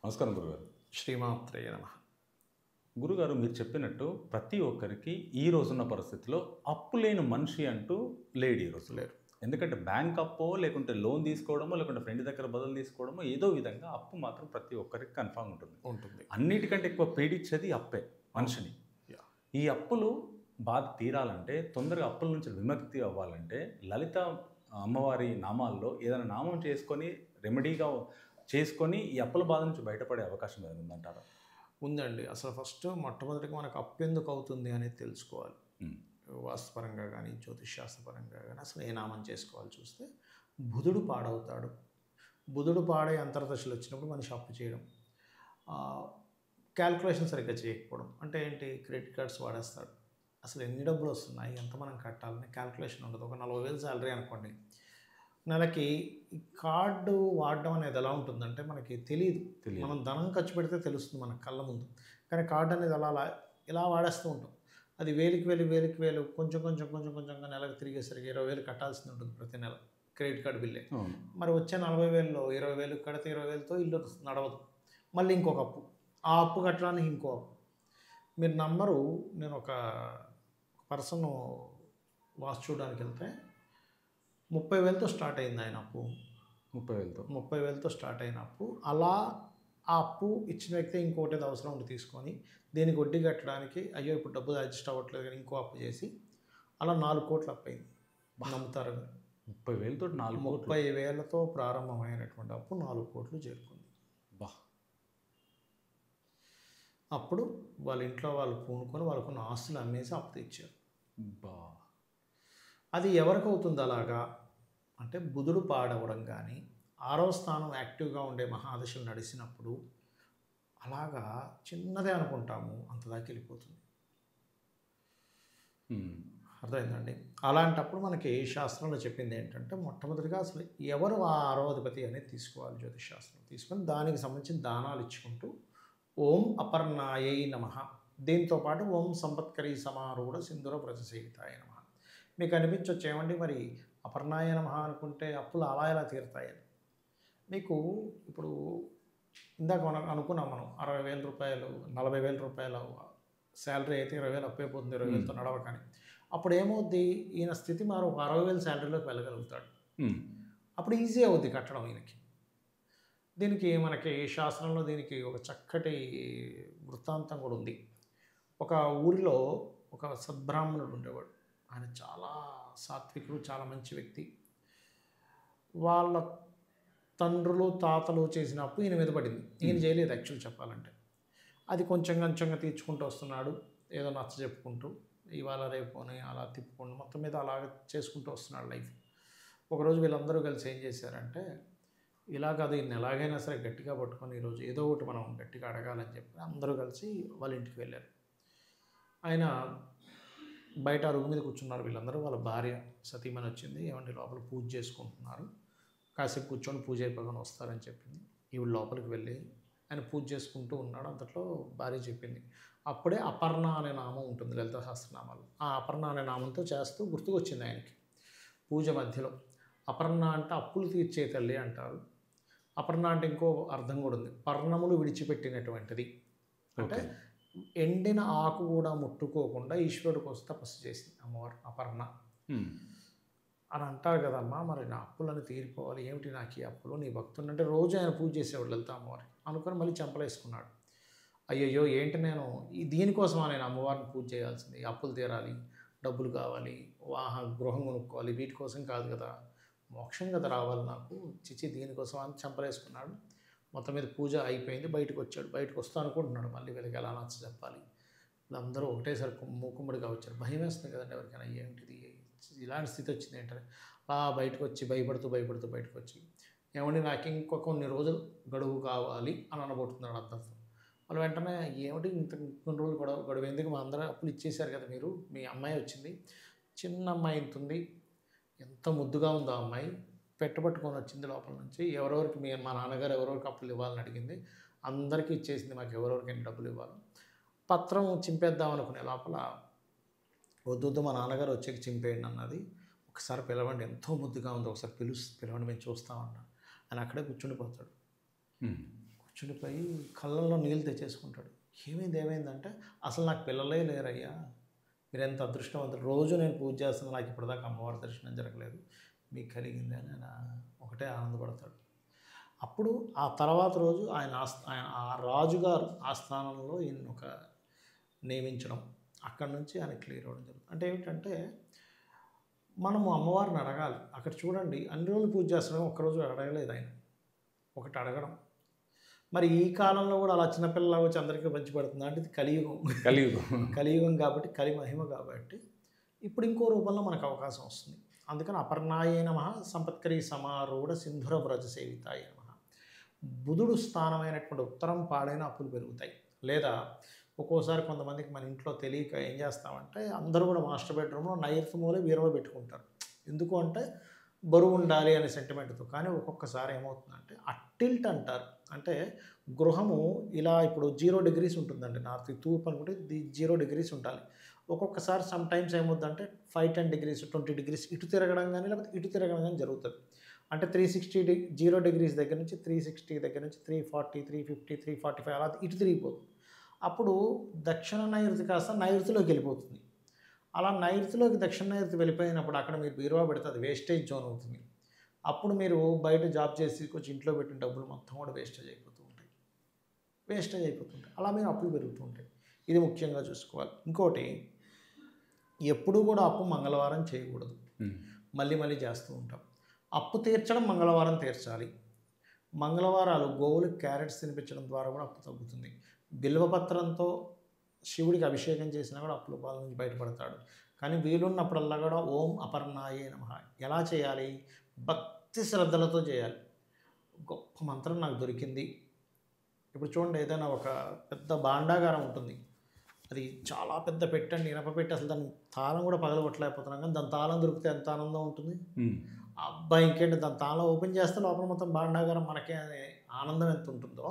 నమస్కారం గురుగారు. శ్రీమాత్రేయ నమః. గురుగారు మీరు చెప్పినట్టు ప్రతి ఒక్కరికి ఈ రోజున్న పరిస్థితిలో అప్పు లేని మనిషి అంటూ లేడు ఈ రోజు. లేరు. ఎందుకంటే బ్యాంక్ అప్పో లేకుంటే లోన్ తీసుకోవడమో లేకుంటే ఫ్రెండ్ దగ్గర బదులు తీసుకోవడమో ఏదో విధంగా అప్పు మాత్రం ప్రతి ఒక్కరికి కన్ఫామ్ ఉంటుంది. అన్నిటికంటే ఎక్కువ పీడించేది అప్పే మనిషిని. యా. ఈ అప్పులు బాధ తీరాలంటే తొందరగా అప్పుల నుంచి విముక్తి అవ్వాలంటే లలిత అమ్మవారి నామాల్లో ఏదైనా నామం చేసుకొని రెమెడీగా చేసుకొని ఈ అప్పుల బాధ నుంచి బయటపడే అవకాశం ఏదైనా ఉందంటారా? ఉందండి. అసలు ఫస్ట్ మొట్టమొదటిగా మనకు అప్పు ఎందుకు అవుతుంది అనేది తెలుసుకోవాలి. వాస్తుపరంగా కానీ జ్యోతిషాస్త్రపరంగా కానీ అసలు ఏ నామం చేసుకోవాలి చూస్తే బుధుడు పాడవుతాడు. బుధుడు పాడే అంతర్దశలు వచ్చినప్పుడు మనిషి అప్పు చేయడం, క్యాల్కులేషన్ సరిగ్గా చేయకపోవడం. అంటే ఏంటి, క్రెడిట్ కార్డ్స్ వాడేస్తాడు. అసలు ఎన్ని డబ్బులు వస్తున్నాయి, ఎంత మనం కట్టాలని క్యాల్కులేషన్ ఉండదు. ఒక 40,000 శాలరీ అనుకోండి, నెలకి ఈ కార్డు వాడడం అనేది ఎలా ఉంటుందంటే మనకి తెలియదు. మనం ధనం ఖర్చు పెడితే తెలుస్తుంది మన కళ్ళ ముందు, కానీ కార్డు అనేది ఇలా వాడేస్తూ ఉంటాం. అది వేలికి వేలు కొంచెం కొంచెంగా నెలకు తిరిగేసరికి 20,000 కట్టాల్సింది ఉంటుంది ప్రతి నెల క్రెడిట్ కార్డు బిల్లే. మరి వచ్చే 40,000లో 20,000 కడితే 20,000తో ఇల్లు నడవదు. మళ్ళీ ఇంకొక అప్పు, ఆ అప్పు కట్టడానికి ఇంకో అప్పు. మీరు నమ్మరు, నేను ఒక పర్సన్ వాస్తు చూడడానికి వెళ్తే 30,000తో స్టార్ట్ అయింది ఆయన అప్పు. 30,000తో స్టార్ట్ అయిన అప్పు. అలా ఆ అప్పు ఇచ్చిన వ్యక్తి ఇంకోటి అవసరం ఉండి తీసుకొని దీనికి వడ్డీ కట్టడానికి అయ్యో ఇప్పుడు డబ్బులు అడ్జస్ట్ అవ్వట్లేదు కానీ ఇంకో అప్పు చేసి అలా 4 కోట్లు అప్పు అయింది. నమ్ముతారు? 30,000తో 4 కోట్లు. 30,000తో ప్రారంభమైనటువంటి అప్పు 4 కోట్లు చేరుకుంది. అప్పుడు వాళ్ళ ఇంట్లో వాళ్ళు పూనుకొని వాళ్ళకున్న ఆస్తులు అమ్మేసి అప్పు తెచ్చారు. అది ఎవరికి అవుతుంది అలాగా అంటే బుధుడు పాడవడం కానీ 6వ స్థానం యాక్టివ్గా ఉండే మహాదశలు నడిచినప్పుడు అలాగా చిన్నదే అనుకుంటాము, అంత దాకా వెళ్ళిపోతుంది. అర్థమైందండి? అలాంటప్పుడు మనకి శాస్త్రంలో చెప్పింది ఏంటంటే మొట్టమొదటిగా అసలు ఎవరు ఆ 6వ అధిపతి అనేది తీసుకోవాలి. జ్యోతిషాస్త్రం తీసుకొని దానికి సంబంధించిన దానాలు ఇచ్చుకుంటూ ఓం అపర్ణాయై నమః, దీంతోపాటు ఓం సంపత్కరీ సమారూఢ సింధుర ప్రజసేవితాయ నమః. మీకు అనిపించవచ్చు ఏమండి మరి అపర్ణాయ నమః అనుకుంటే అప్పులు అలా ఎలా తీరుతాయని. మీకు ఇప్పుడు ఇందాక మనం అనుకున్నాం, మనం 60,000 రూపాయలు 40,000 రూపాయల శాలరీ అయితే 20,000 అప్పు అయిపోతుంది 20,000తో నడవకని. అప్పుడు ఏమవుద్ది, ఈయన స్థితి మారు ఒక 60,000 శాలరీలోకి వెళ్ళగలుగుతాడు. అప్పుడు ఈజీ అవుద్ది కట్టడం ఈయనకి. దీనికి మనకి శాస్త్రంలో దీనికి ఒక చక్కటి వృత్తాంతం కూడా ఉంది. ఒక ఊరిలో ఒక సద్బ్రాహ్మణుడు ఉండేవాడు. ఆయన చాలా సాత్వికుడు, చాలా మంచి వ్యక్తి. వాళ్ళ తండ్రులు తాతలు చేసిన అప్పు ఈయన మీద పడింది. ఈయన చేయలేదు యాక్చువల్ చెప్పాలంటే. అది కొంచెంగా తీర్చుకుంటూ వస్తున్నాడు, ఏదో నచ్చ చెప్పుకుంటూ ఇవాళ రేపు అని అలా తిప్పుకుంటూ మొత్తం మీద అలా చేసుకుంటూ వస్తున్నాడు లైఫ్. ఒకరోజు వీళ్ళందరూ కలిసి ఏం చేశారంటే, ఇలా కాదు ఈయన ఎలాగైనా సరే గట్టిగా పట్టుకొని ఈరోజు ఏదో ఒకటి మనం గట్టిగా అడగాలని చెప్పి అందరూ కలిసి వాళ్ళ ఇంటికి వెళ్ళారు. ఆయన బయట అరుగు మీద కూర్చున్నారు వీళ్ళందరూ. వాళ్ళ భార్య సతీమణి వచ్చింది, ఏమంటే లోపల పూజ చేసుకుంటున్నారు, కాసేపు కూర్చొని పూజ అయిపోగానే వస్తారని చెప్పింది. ఈవిడ లోపలికి వెళ్ళి ఆయన పూజ చేసుకుంటూ ఉన్నాడు. అంతట్లో భార్య చెప్పింది, అప్పుడే అపర్ణ అనే నామం ఉంటుంది లలిత సహస్రనామాలు. ఆ అపర్ణ అనే నామంతో చేస్తూ గుర్తుకొచ్చింది ఆయనకి పూజ మధ్యలో. అపర్ణ అంటే అప్పులు తీర్చే తల్లి అంటారు. అపర్ణ అంటే ఇంకో అర్థం కూడా ఉంది, పర్ణములు విడిచిపెట్టినటువంటిది. అంటే ఎండిన ఆకు కూడా ముట్టుకోకుండా ఈశ్వరుడు కోసం తపస్సు చేసింది అమ్మవారు అపర్ణ అని అంటారు కదమ్మా. మరి నా అప్పులను తీరిపోవాలి, ఏమిటి నాకు ఈ అప్పులు, నీ భక్తుని అంటే రోజు ఆయన పూజ చేసేవాడు లలిత అమ్మవారు అనుకొని మళ్ళీ చెంపలేసుకున్నాడు. అయ్యయ్యో ఏంటి నేను దీనికోసమా నేను అమ్మవారిని పూజ చేయాల్సింది, అప్పులు తీరాలి, డబ్బులు కావాలి, గృహం కొనుక్కోవాలి, వీటి కోసం కాదు కదా, మోక్షం కదా రావాలి నాకు, చిచి దీనికోసం అని చెంపలేసుకున్నాడు. మొత్తం మీద పూజ అయిపోయింది, బయటకు వచ్చాడు. బయటకు వస్తా అనుకుంటున్నాడు, మళ్ళీ వీళ్ళకి ఎలా నచ్చ చెప్పాలి. వీళ్ళందరూ ఒకటేసారి మూకుమ్మడిగా వచ్చారు. భయం వేస్తుంది కదండి ఎవరికైనా, ఏమిటిది ఇలాంటి స్థితి వచ్చింది ఏంటని. బయటకు వచ్చి భయపడుతూ బయటకు వచ్చి, ఏమండి నాకు ఇంకొక కొన్ని రోజులు గడువు కావాలి అని అనబోతున్నాడు అందరితో. వాళ్ళు వెంటనే ఏమిటి కొన్ని రోజులు గడువు ఎందుకు, మా అందరూ అప్పులు ఇచ్చేశారు కదా మీరు, మీ అమ్మాయి వచ్చింది, చిన్న అమ్మాయి ఇంతుంది, ఎంత ముద్దుగా ఉందో ఆ అమ్మాయి, పెట్టబట్టుకొని వచ్చింది లోపల నుంచి, ఎవరెవరికి మా నాన్నగారు ఎవరెవరికి అప్పులు ఇవ్వాలని అడిగింది, అందరికీ ఇచ్చేసింది, మాకు ఎవరెవరికి ఎన్ని డబ్బులు ఇవ్వాలి. పత్రం చింపేద్దాం అనుకునే లోపల వద్దు మా నాన్నగారు వచ్చేకి చింపేయండి అన్నది. ఒకసారి పిలవండి, ఎంతో ముద్దుగా ఉంది, ఒకసారి పిలవండి మేము చూస్తామన్నా. ఆయన అక్కడే కూర్చుండిపోతాడు. కూర్చునిపోయి కళ్ళల్లో నీళ్ళు తెచ్చేసుకుంటాడు. ఏమైందంటే, అసలు నాకు పిల్లలే లేరయ్యా, మీరు ఎంత అదృష్టవంతులు, రోజు నేను పూజ చేస్తాను, నాకు ఇప్పటిదాకా అమ్మవారి దర్శనం జరగలేదు, మీకు కలిగింది అని ఆయన ఒకటే ఆనందపడతాడు. అప్పుడు ఆ తర్వాత రోజు ఆయన ఆ రాజుగారు ఆస్థానంలో ఈయన ఒక నియమించడం, అక్కడి నుంచి ఆయన క్లియర్ అవ్వడం జరుగుతుంది. అంటే ఏమిటంటే, మనము అమ్మవారిని అడగాలి. అక్కడ చూడండి, అన్ని రోజులు పూజ చేస్తున్నాం, ఒక్కరోజు అడగలేదు ఆయన, ఒకటి అడగడం. మరి ఈ కాలంలో కూడా అలా చిన్నపిల్లలాగా వచ్చి అందరికీ పంచి పెడుతుంది అంటే ఇది కలియుగం. కలియుగం కాబట్టి, కలి మహిమ కాబట్టి ఇప్పుడు ఇంకో రూపంలో మనకు అవకాశం వస్తుంది. అందుకని అపర్ణాయే నమః సంపత్కరీ సమారూఢ సింధుర వ్రజ సేవితాయ నమః. బుధుడు స్థానమైనటువంటి ఉత్తరం పాడైన అప్పులు పెరుగుతాయి. లేదా ఒక్కోసారి కొంతమందికి మన ఇంట్లో తెలియక ఏం చేస్తామంటే, అందరూ కూడా మాస్టర్ బెడ్రూమ్లో నైరుతి మూల బీరువా పెట్టుకుంటారు. ఎందుకు అంటే బరువు ఉండాలి అనే సెంటిమెంట్తో. కానీ ఒక్కొక్కసారి ఏమవుతుందంటే అట్టిల్ట్ అంటారు. అంటే గృహము ఇలా ఇప్పుడు 0 degrees ఉంటుందండి, నార్త్ తూర్పు అనుకుంటే 0 degrees ఉండాలి. ఒక్కొక్కసారి సమ్ టైమ్స్ ఏమవుతుందంటే 5-10 degrees 20 degrees ఇటు తిరగడం కానీ లేకపోతే ఇటు తిరగడం కానీ జరుగుతుంది. అంటే 0 degrees దగ్గర నుంచి 360 దగ్గర నుంచి 340 350 345 అలా ఇటు తిరిగిపోతుంది. అప్పుడు దక్షిణ నైరుతి కాస్త నైరుతిలోకి వెళ్ళిపోతుంది. అలా నైరుతిలోకి దక్షిణ నైరుతి వెళ్ళిపోయినప్పుడు అక్కడ మీరు బీరువా పెడితే అది వేస్టేజ్ జోన్ అవుతుంది. అప్పుడు మీరు బయట జాబ్ చేసి కొంచెం ఇంట్లో పెట్టిన డబ్బులు మొత్తం కూడా వేస్టేజ్ అయిపోతుంటాయి. అలా మీరు అప్పులు పెరుగుతూ ఉంటాయి. ఇది ముఖ్యంగా చూసుకోవాలి. ఇంకోటి, ఎప్పుడూ కూడా అప్పు మంగళవారం చేయకూడదు. మళ్ళీ చేస్తూ ఉంటాం. అప్పు తీర్చడం మంగళవారం తీర్చాలి. మంగళవారాలు గోవులకు క్యారెట్స్ తినిపించడం ద్వారా కూడా అప్పు తగ్గుతుంది. బిల్వపత్రంతో శివుడికి అభిషేకం చేసినా కూడా అప్పుల బాధ నుంచి బయటపడతాడు. కానీ వీలున్నప్పుడల్లా కూడా ఓం అపర్ణాయే నమః ఎలా చేయాలి? భక్తి శ్రద్ధలతో చేయాలి. గొప్ప మంత్రం నాకు దొరికింది. ఇప్పుడు చూడండి, ఏదైనా ఒక పెద్ద భాండాగారం ఉంటుంది, అది చాలా పెద్ద పెట్టండి, ఇనప పెట్టి, అసలు దాని తాళం కూడా పగలగొట్టలేకపోతున్నాం, కానీ దాని తాళం దొరికితే ఎంత ఆనందం ఉంటుంది. అబ్బాయి ఇంకేంటి, దాని తాళం ఓపెన్ చేస్తే లోపల మొత్తం భాండాగారం మనకే అనే ఆనందం ఎంత ఉంటుందో,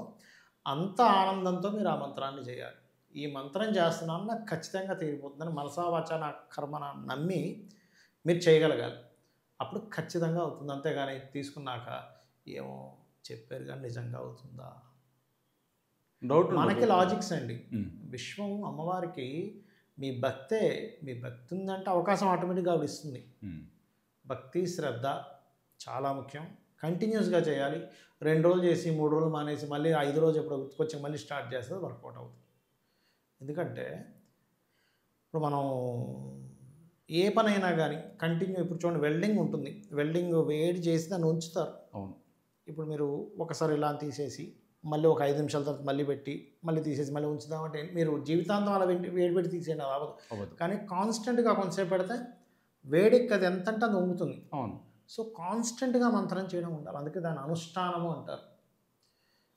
అంత ఆనందంతో మీరు ఆ మంత్రాన్ని చేయాలి. ఈ మంత్రం చేస్తున్నాను నాకు ఖచ్చితంగా తీరిపోతుందని మనసా వాచా నా కర్మన నమ్మి మీరు చేయగలగాలి. అప్పుడు ఖచ్చితంగా అవుతుంది. అంతేగాని తీసుకున్నాక ఏమో చెప్పారు కానీ నిజంగా అవుతుందా? డౌట్ మనకి లాజిక్స్ అండి. విశ్వం అమ్మవారికి మీ భక్తి ఉందంటే అవకాశం ఆటోమేటిక్గా ఆవిడ ఇస్తుంది. భక్తి శ్రద్ధ చాలా ముఖ్యం. కంటిన్యూస్గా చేయాలి. 2 రోజులు చేసి 3 రోజులు మానేసి మళ్ళీ 5 రోజు ఎప్పుడు గుర్తుకొచ్చి మళ్ళీ స్టార్ట్ చేస్తే వర్కౌట్ అవుతుంది. ఎందుకంటే ఇప్పుడు మనం ఏ పనైనా కానీ కంటిన్యూ, ఇప్పుడు చూడండి వెల్డింగ్ ఉంటుంది, వెల్డింగ్ వేడి చేసి దాన్ని ఉంచుతారు. అవును. ఇప్పుడు మీరు ఒకసారి ఇలా తీసేసి మళ్ళీ ఒక 5 నిమిషాల తర్వాత మళ్ళీ పెట్టి మళ్ళీ తీసేసి మళ్ళీ ఉంచుదామంటే మీరు జీవితాంతం అలా వేడి పెట్టి తీసేయండి, అవ్వదు. కానీ కాన్స్టెంట్గా కొంతసేపు పెడితే వేడికి అది ఎంత అంటే అది వంగుతుంది. అవును. సో కాన్స్టెంట్గా మంత్రం చేయడం ఉండాలి. అందుకే దాన్ని అనుష్ఠానము అంటారు.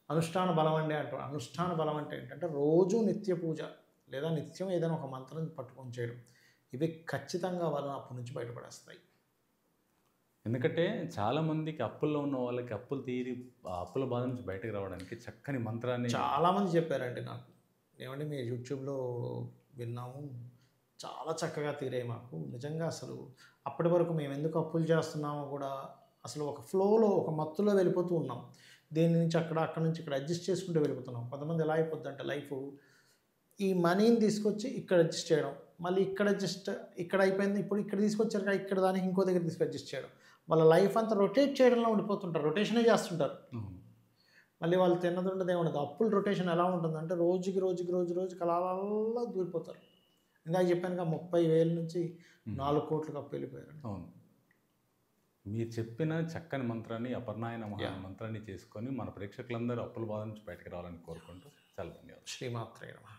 అనుష్ఠాన బలం అంటారు. అనుష్ఠాన బలం అంటే ఏంటంటే రోజు నిత్య పూజ లేదా నిత్యం ఏదైనా ఒక మంత్రం పట్టుకొని చేయడం. ఇవి ఖచ్చితంగా వాళ్ళని అప్పటి నుంచి బయటపడేస్తాయి. ఎందుకంటే చాలామందికి అప్పుల్లో ఉన్న వాళ్ళకి అప్పులు తీరి ఆ అప్పుల బాధ నుంచి బయటకు రావడానికి చక్కని మంత్రాన్ని చాలామంది చెప్పారండి నాకు. ఏమంటే మీ యూట్యూబ్లో విన్నాము, చాలా చక్కగా తీరాయి మాకు. నిజంగా అసలు అప్పటి వరకు మేము ఎందుకు అప్పులు చేస్తున్నామో కూడా అసలు ఒక ఫ్లోలో ఒక మత్తులో వెళ్ళిపోతూ ఉన్నాం. దీని నుంచి అక్కడ నుంచి ఇక్కడ అడ్జస్ట్ చేసుకుంటూ వెళ్ళిపోతున్నాం. కొంతమంది ఎలా అయిపోద్దంటే లైఫ్, ఈ మనీని తీసుకొచ్చి ఇక్కడ అడ్జస్ట్ చేయడం, మళ్ళీ ఇక్కడ అయిపోయింది, ఇప్పుడు ఇక్కడ తీసుకొచ్చారు ఇక్కడ దానికి ఇంకో దగ్గర అడ్జస్ట్ చేయడం, వాళ్ళ లైఫ్ అంతా రొటేట్ చేయడంలో ఉండిపోతుంటారు, రొటేషనే చేస్తుంటారు. మళ్ళీ వాళ్ళు తిన్నది ఉండదు, ఏముండదు. అప్పుల రొటేషన్ ఎలా ఉంటుందంటే రోజుకి అలా దూరిపోతారు. ఇందాక చెప్పాను 30,000 నుంచి 4 కోట్లకు అప్పు వెళ్ళిపోయారు. అవును. మీరు చెప్పిన చక్కని మంత్రాన్ని అపర్ణాయ నమః మంత్రాన్ని చేసుకొని మన ప్రేక్షకులందరూ అప్పుల బాధ నుంచి బయటకు రావాలని కోరుకుంటూ చాలా ధన్యవాదాలు. శ్రీమాత్రే నమః.